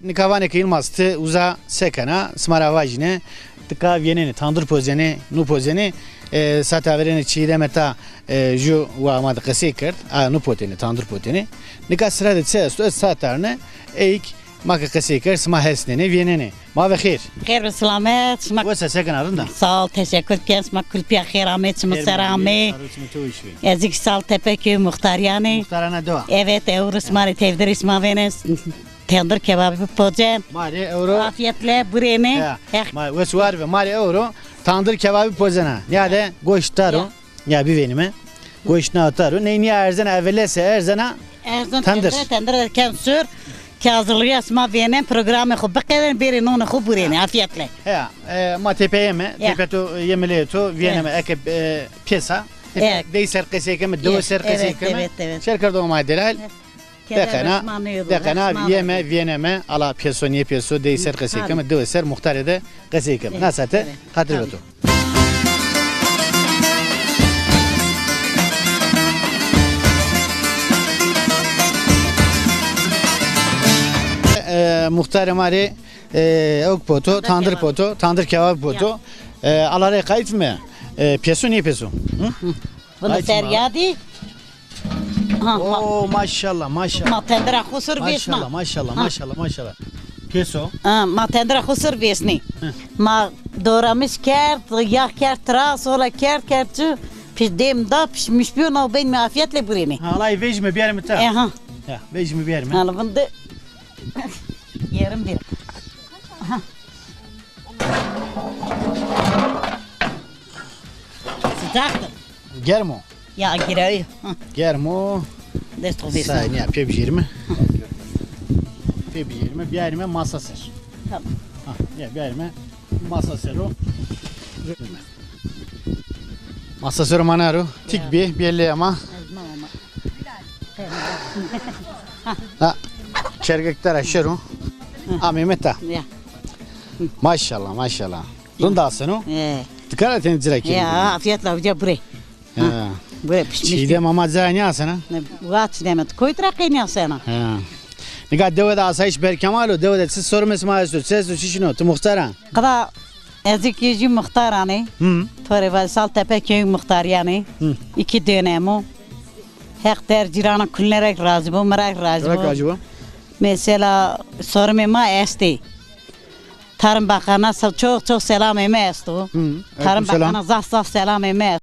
Nikavane kıyılmaztı uza sekana smaravajine tıka vieneni tandır pozeni nu pozeni sata vereni çiğdemeta ju va kası kert nu poteni tandır poteni nika sırada tsesto satarne eik maka kası kert sma hesneni vieneni ma ve khair خير بالسلامات اسمك wasa sekana arında sağ ol teşekkür ederim اسمك كل بيا خير عميت اسمك سرامي ezik sal tepeköy muhtar yani muhtarana dua evet Evrus mari tevdir isma venes tendir kebabı pojen mari euro afiyetle bureni ma ve suar ve mari euro tandır kebabı pozena ya de goştaro ya bir venime goşna ataro neyni erzen evvelese erzena Erzan Tandır. tendir erken sür ki hazırlıyor asma venen programı khu bakeden biri nonu khu bureni afiyetle ya ma tepeyeme tepeto yemeleto vieneme ekip piyasa deyser qesekeme doser qesekeme şerkar doğma delal Dekana yeme vieneme ala peso niye peso deyser qesekeme doser muhtarede qesekeme nasate hatırlato muhtar mari ok poto tandır poto tandır kebap poto alare kayıt mı peso niye peso bunu seryadi Oo maşallah maşallah ma tendra khusur maşallah besna maşallah maşallah maşallah peso ma tendra khusur besni ma doramış kert yah kert tras ola kert şu piş dem da pişmiş bir no ben mi afiyetle bureni alay vecme bir yer mi ta ha ya vecme bir yer mi hala bunu yerim bir sıcaktır germo ya giriyor germo desto vesna saniye pebjirme pebjirme bir yer mi masa ser tamam ha ya bir yer mi masa sero masa sero manaro tik bir belli ama ha çergekler aşırı amimeta ya maşallah maşallah rundasını dikkat etenzire ki ya afiyetle hoca buraya buraya pişmiş çiğde mama zanya sana Gat demet koytra kıynya sana. Nika devede asayiş berkemalo devede siz sorum esmaesto ses şişino tu muhtara Kada ezik yüzü muhtar yani. Tore ve sal tepe köy muhtar yani. 2 dönemi. Hektar cirana kullerek razı bu merak razı bu. Mesela sorum ema esti. Tarım Bakanı çok selam eme estu. Tarım Bakanı zah selam eme